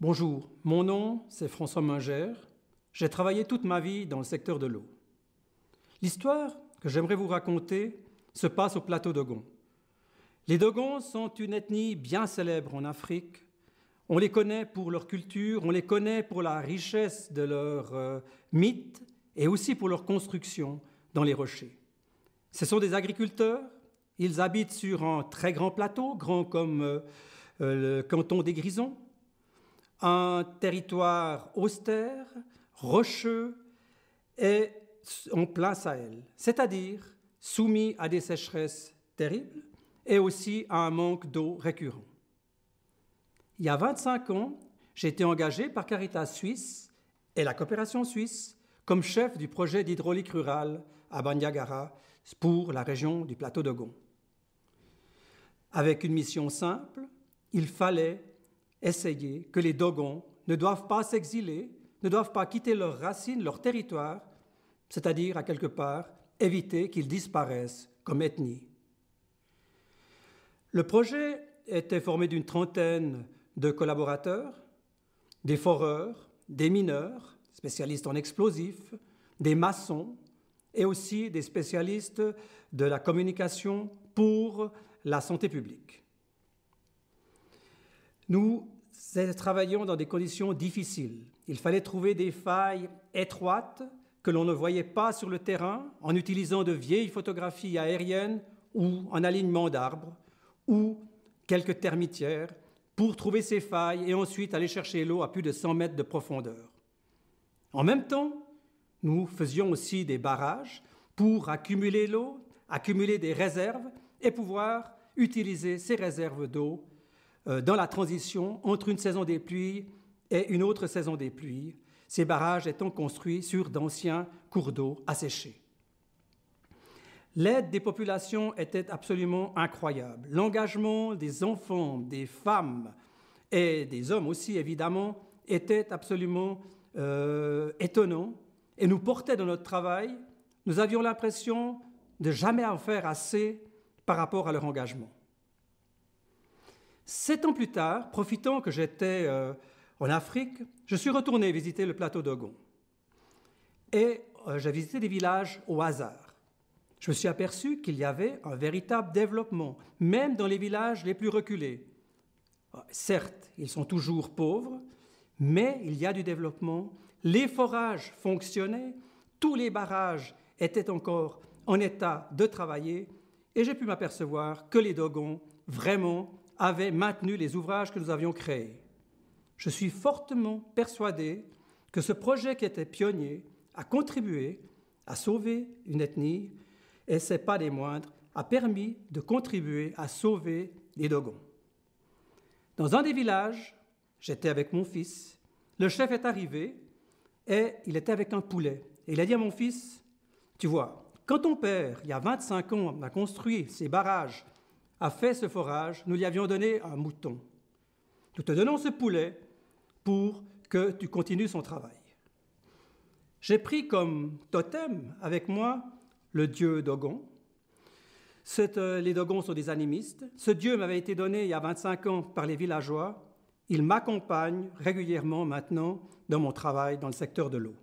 Bonjour, mon nom c'est François Mingère. J'ai travaillé toute ma vie dans le secteur de l'eau. L'histoire que j'aimerais vous raconter se passe au plateau d'Ogon. Les Dogons sont une ethnie bien célèbre en Afrique. On les connaît pour leur culture, on les connaît pour la richesse de leurs mythes et aussi pour leur construction dans les rochers. Ce sont des agriculteurs, ils habitent sur un très grand plateau, grand comme le canton des Grisons, un territoire austère, rocheux et en plein Sahel, c'est-à-dire soumis à des sécheresses terribles et aussi à un manque d'eau récurrent. Il y a 25 ans, j'ai été engagé par Caritas Suisse et la coopération suisse comme chef du projet d'hydraulique rurale à Bandiagara pour la région du plateau d'Ogon. Avec une mission simple, il fallait essayer que les Dogons ne doivent pas s'exiler, ne doivent pas quitter leurs racines, leur territoire, c'est-à-dire à quelque part éviter qu'ils disparaissent comme ethnie. Le projet était formé d'une trentaine de collaborateurs, des foreurs, des mineurs, spécialistes en explosifs, des maçons et aussi des spécialistes de la communication pour la santé publique. Nous travaillions dans des conditions difficiles. Il fallait trouver des failles étroites que l'on ne voyait pas sur le terrain en utilisant de vieilles photographies aériennes ou en alignement d'arbres ou quelques termitières pour trouver ces failles et ensuite aller chercher l'eau à plus de 100 mètres de profondeur. En même temps, nous faisions aussi des barrages pour accumuler l'eau, accumuler des réserves et pouvoir utiliser ces réserves d'eau dans la transition entre une saison des pluies et une autre saison des pluies, ces barrages étant construits sur d'anciens cours d'eau asséchés. L'aide des populations était absolument incroyable. L'engagement des enfants, des femmes et des hommes aussi, évidemment, était absolument étonnant et nous portait dans notre travail. Nous avions l'impression de jamais en faire assez par rapport à leur engagement. 7 ans plus tard, profitant que j'étais en Afrique, je suis retourné visiter le plateau d'Ogon. Et j'ai visité des villages au hasard. Je me suis aperçu qu'il y avait un véritable développement, même dans les villages les plus reculés. Certes, ils sont toujours pauvres, mais il y a du développement. Les forages fonctionnaient, tous les barrages étaient encore en état de travailler, et j'ai pu m'apercevoir que les Dogons, vraiment, avaient maintenu les ouvrages que nous avions créés. Je suis fortement persuadé que ce projet qui était pionnier a contribué à sauver une ethnie, et ce n'est pas des moindres, a permis de contribuer à sauver les Dogons. Dans un des villages, j'étais avec mon fils, le chef est arrivé et il était avec un poulet. Et il a dit à mon fils, tu vois, quand ton père, il y a 25 ans, a construit ces barrages, a fait ce forage, nous lui avions donné un mouton. Nous te donnons ce poulet pour que tu continues son travail. J'ai pris comme totem avec moi le dieu Dogon. Les Dogons sont des animistes. Ce dieu m'avait été donné il y a 25 ans par les villageois. Il m'accompagne régulièrement maintenant dans mon travail dans le secteur de l'eau.